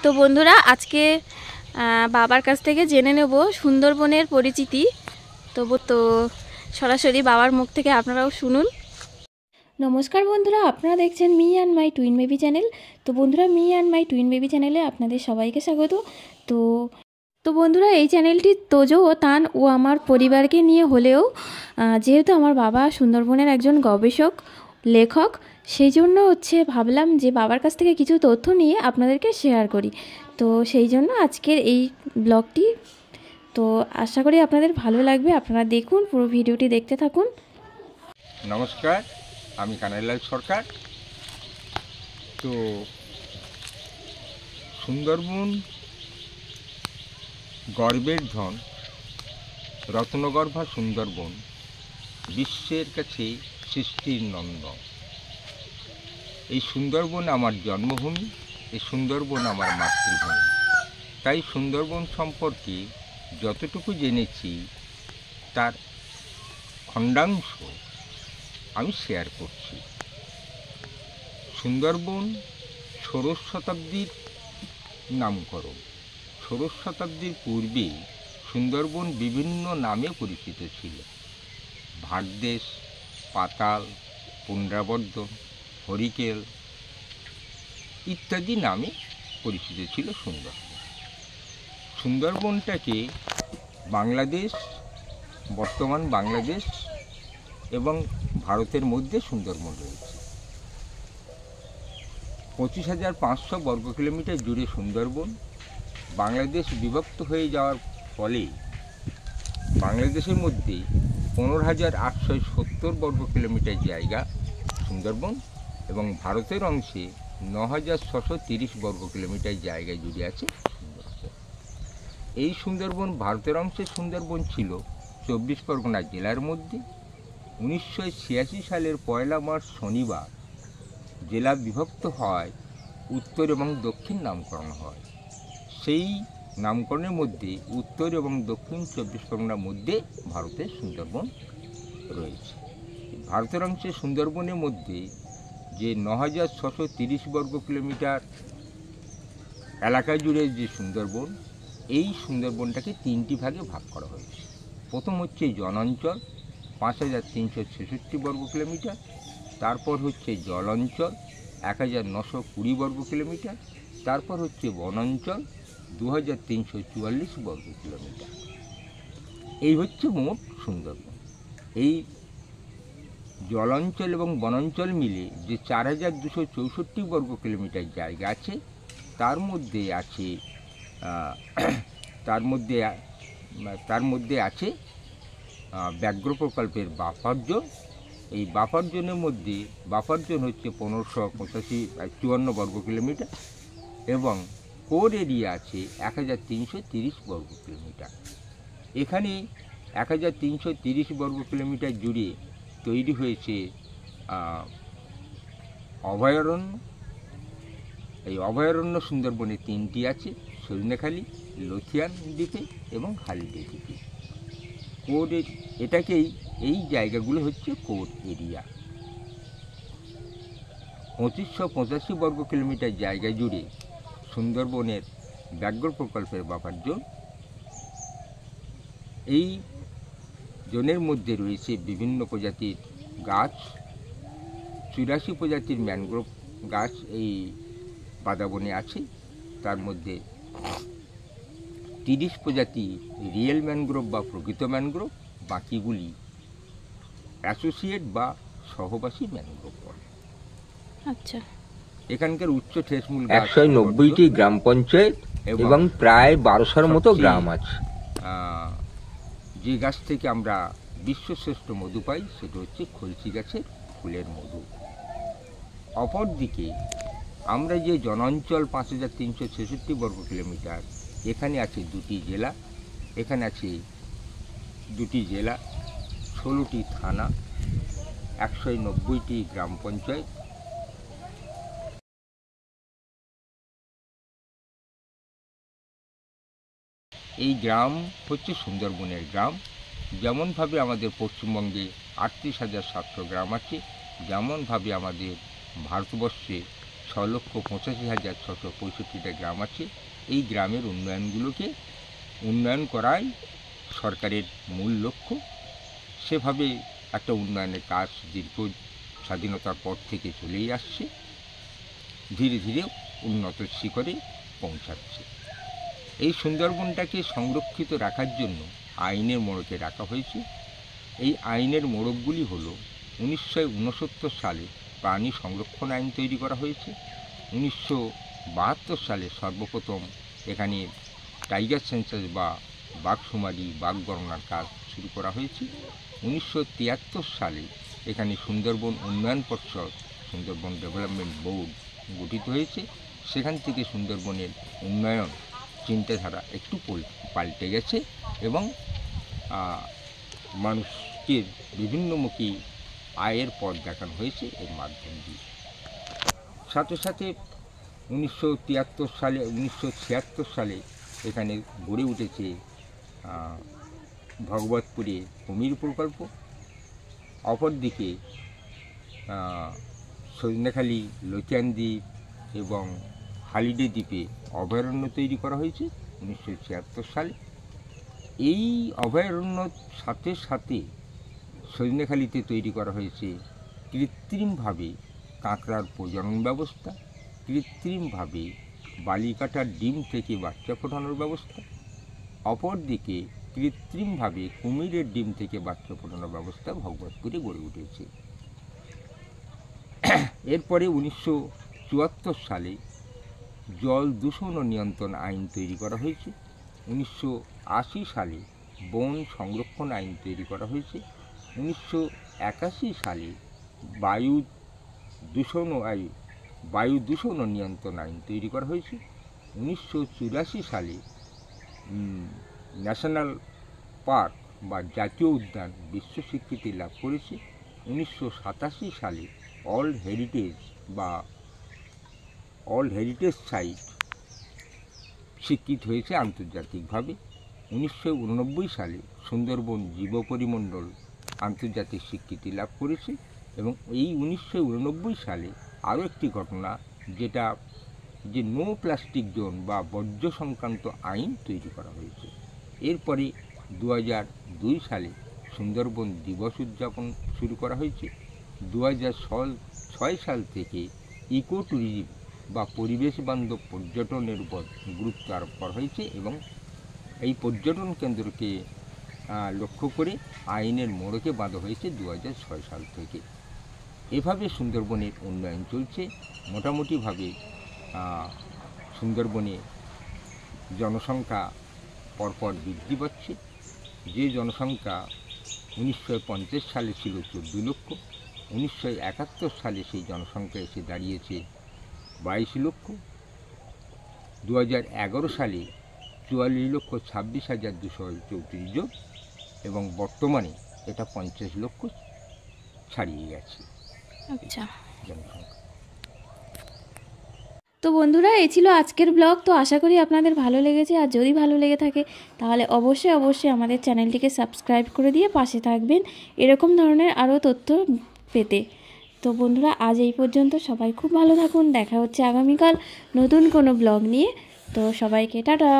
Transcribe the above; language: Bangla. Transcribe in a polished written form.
তো বন্ধুরা আজকে বাবার কাছ থেকে জেনে নেব সুন্দরবনের পরিচিতি। তো সরাসরি বাবার মুখ থেকে আপনারাও শুনুন। নমস্কার বন্ধুরা, আপনারা দেখছেন me and my twin baby channel. তো বন্ধুরা, me and my twin baby চ্যানেলে আপনাদের সবাইকে স্বাগত। তো বন্ধুরা, এই চ্যানেলটি তোজো ও তান ও আমার পরিবারকে নিয়ে হলেও যেহেতু আমার বাবা সুন্দরবনের একজন গবেষক লেখক, সেই জন্য ভাবলাম যে বাবার কাছ থেকে কিছু তথ্য নিয়ে আপনাদেরকে শেয়ার করি। তো সেই জন্য আজকের এই ব্লগটি। তো আশা করি আপনাদের ভালো লাগবে, আপনারা দেখুন, পুরো ভিডিওটি দেখতে থাকুন। নমস্কার, আমি কানাইলাল সরকার। তো সুন্দরবন গর্বের ধন, রত্নগর্ভা সুন্দরবন বিশ্বের কাছে সৃষ্টির নন্দন। এই সুন্দরবন আমার জন্মভূমি, এই সুন্দরবন আমার মাতৃভূমি। তাই সুন্দরবন সম্পর্কে যতটুকু জেনেছি তার খণ্ডাংশ আমি শেয়ার করছি। সুন্দরবন ষোড়শ শতাব্দীর নামকরণ। ষোড়শ শতাব্দীর পূর্বে সুন্দরবন বিভিন্ন নামে পরিচিত ছিল। ভাটদেশ, পাতাল, পুন্ড্রাবর্ধন, হরিকেল ইত্যাদি নামে পরিচিত ছিল সুন্দরবন। সুন্দরবনটাকে বাংলাদেশ, বর্তমান বাংলাদেশ এবং ভারতের মধ্যে সুন্দরবন রয়েছে। 25,500 বর্গ কিলোমিটার জুড়ে সুন্দরবন। বাংলাদেশ বিভক্ত হয়ে যাওয়ার ফলে বাংলাদেশের মধ্যে 15,870 বর্গ কিলোমিটার জায়গা সুন্দরবন এবং ভারতের অংশে 9,630 বর্গ কিলোমিটার জায়গা জুড়ে আছে সুন্দরবন। এই সুন্দরবন ভারতের অংশের সুন্দরবন ছিল 24 পরগনা জেলার মধ্যে। 1986 সালের 1 মার্চ শনিবার জেলা বিভক্ত হয়, উত্তর এবং দক্ষিণ নামকরণ হয়। সেই নামকরণের মধ্যে উত্তর এবং দক্ষিণ 24 পরগনার মধ্যে ভারতের সুন্দরবন রয়েছে। ভারতের অংশের সুন্দরবনের মধ্যে যে 9,630 বর্গ কিলোমিটার এলাকা জুড়ে যে সুন্দরবন, এই সুন্দরবনটাকে 3টি ভাগে ভাগ করা হয়েছে। প্রথম হচ্ছে জনাঞ্চল, 5,366 বর্গ কিলোমিটার। তারপর হচ্ছে জল অঞ্চল, 1,920 বর্গ কিলোমিটার। তারপর হচ্ছে বনাঞ্চল, 2,344 বর্গ কিলোমিটার। এই হচ্ছে মোট সুন্দরবন। এই জলাঞ্চল এবং বনাঞ্চল মিলে যে 4,264 বর্গ কিলোমিটার জায়গা আছে, তার মধ্যে আছে ব্যাঘ্র প্রকল্পের বাফার জোন। এই বাফার জোনের মধ্যে বাফার জোন হচ্ছে 1,554 বর্গ কিলোমিটার এবং কোর এরিয়া আছে 1,330 বর্গ কিলোমিটার। এখানে 1,330 বর্গ কিলোমিটার জুড়ে তৈরি হয়েছে অভয়ারণ্য। এই অভয়ারণ্য সুন্দরবনে 3টি আছে: সজনেখালি, লথিয়ান দ্বীপে এবং হালিডে দ্বীপে। এই জায়গাগুলো হচ্ছে কোর এরিয়া। 2,585 বর্গ কিলোমিটার জায়গা জুড়ে সুন্দরবনের ব্যাঘ্র প্রকল্পের বাফার জোন। এই জোনের মধ্যে রয়েছে বিভিন্ন প্রজাতির গাছ, 84 প্রজাতির ম্যানগ্রোভ গাছ এই বাদাবনে আছে। তার মধ্যে 30 প্রজাতি রিয়েল ম্যানগ্রোভ বা প্রকৃত ম্যানগ্রোভ, বাকিগুলি অ্যাসোসিয়েট বা সহবাসী ম্যানগ্রোভ বলে। আচ্ছা, এখানকার উচ্চ ঠেসমূল 190টি গ্রাম পঞ্চায়েত এবং প্রায় 1200-র মতো গ্রাম আছে। যে গাছ থেকে আমরা বিশ্বশ্রেষ্ঠ মধু পাই সেটা হচ্ছে খলসি গাছের ফুলের মধু। অপরদিকে আমরা যে জনাঞ্চল 5,366 বর্গ কিলোমিটার, এখানে আছে 2টি জেলা। এখানে আছে 2টি জেলা, 16টি থানা, 190টি গ্রাম পঞ্চায়েত। এই গ্রাম হচ্ছে সুন্দরবনের গ্রাম। যেমনভাবে আমাদের পশ্চিমবঙ্গে 38,700 গ্রাম আছে, যেমনভাবে আমাদের ভারতবর্ষে 6,85,665টা গ্রাম আছে। এই গ্রামের উন্নয়ন করাই সরকারের মূল লক্ষ্য। সেভাবে একটা উন্নয়নের কাজ দীর্ঘ স্বাধীনতার পর থেকে চলেই আসছে, ধীরে ধীরে উন্নত শিখরে পৌঁছাচ্ছে। এই সুন্দরবনটাকে সংরক্ষিত রাখার জন্য আইনের মোড়কে রাখা হয়েছে। এই আইনের মোড়কগুলি হলো 1969 সালে প্রাণী সংরক্ষণ আইন তৈরি করা হয়েছে। 1972 সালে সর্বপ্রথম এখানে টাইগার সেন্সাস বা বাঘশুমারি, বাঘ গণনার কাজ শুরু করা হয়েছে। 1973 সালে এখানে সুন্দরবন উন্নয়ন পর্ষদ, সুন্দরবন ডেভেলপমেন্ট বোর্ড গঠিত হয়েছে। সেখান থেকে সুন্দরবনের উন্নয়ন চিন্তাধারা একটু পাল্টে গেছে এবং মানুষকে বিভিন্নমুখী আয়ের পথ দেখানো হয়েছে এর মাধ্যম দিয়ে। সাথে সাথে 1976 সালে এখানে গড়ে উঠেছে ভগবতপুরে কুমির প্রকল্প। অপরদিকে সজনেখালি, লতিয়ান দ্বীপ এবং হালিডে দ্বীপে অভয়ারণ্য তৈরি করা হয়েছে 1976 সালে। এই অভয়ারণ্যর সাথে সাথে সজনেখালিতে তৈরি করা হয়েছে কৃত্রিমভাবে কাঁকড়ার প্রজনন ব্যবস্থা, কৃত্রিমভাবে বালিকাটার ডিম থেকে বাচ্চা ফোটানোর ব্যবস্থা, অপরদিকে কৃত্রিমভাবে কুমিরের ডিম থেকে বাচ্চা ফোটানোর ব্যবস্থা ভগবতপুরে গড়ে উঠেছে। এরপরে 1974 সালে জল দূষণ ও নিয়ন্ত্রণ আইন তৈরি করা হয়েছে। 1980 সালে বন সংরক্ষণ আইন তৈরি করা হয়েছে। 1981 সালে বায়ু দূষণ ও নিয়ন্ত্রণ আইন তৈরি করা হয়েছে। 1984 সালে ন্যাশনাল পার্ক বা জাতীয় উদ্যান বিশ্ব স্বীকৃতি লাভ করেছে। 1987 সালে ওয়ার্ল্ড হেরিটেজ সাইট স্বীকৃত হয়েছে আন্তর্জাতিকভাবে। 1989 সালে সুন্দরবন জীবপরিমণ্ডল আন্তর্জাতিক স্বীকৃতি লাভ করেছে এবং এই 1989 সালে আরও একটি ঘটনা, যেটা যে নো প্লাস্টিক জোন বা বর্জ্য সংক্রান্ত আইন তৈরি করা হয়েছে। এরপরে 2002 সালে সুন্দরবন দিবস উদযাপন শুরু করা হয়েছে। 2006 সাল থেকে ইকো ট্যুরিজম বা পরিবেশ বান্ধব পর্যটনের উপর গুরুত্ব আরোপ করা হয়েছে এবং এই পর্যটন কেন্দ্রকে লক্ষ্য করে আইনের মোড়কে বাঁধা হয়েছে 2006 সাল থেকে। এভাবে সুন্দরবনের উন্নয়ন চলছে। মোটামুটিভাবে সুন্দরবনে জনসংখ্যা পরপর বৃদ্ধি পাচ্ছে। যে জনসংখ্যা 1950 সালে ছিল 14 লক্ষ, 1971 সালে সেই জনসংখ্যা এসে দাঁড়িয়েছে 22 লক্ষ, 2011 সালে 44,26,234 জন এবং বর্তমানে এটা 50 লক্ষ ছাড়িয়ে গেছে। আচ্ছা, জনসংখ্যা। তো বন্ধুরা, এই ছিল আজকের ব্লগ। তো আশা করি আপনাদের ভালো লেগেছে, আর যদি ভালো লেগে থাকে তাহলে অবশ্যই আমাদের চ্যানেলটিকে সাবস্ক্রাইব করে দিয়ে পাশে থাকবেন এরকম ধরনের আরও তথ্য পেতে। তো বন্ধুরা, আজ এই পর্যন্ত। সবাই খুব ভালো থাকুন। দেখা হচ্ছে আগামীকাল নতুন কোনো ব্লগ নিয়ে। তো সবাইকে টাটা।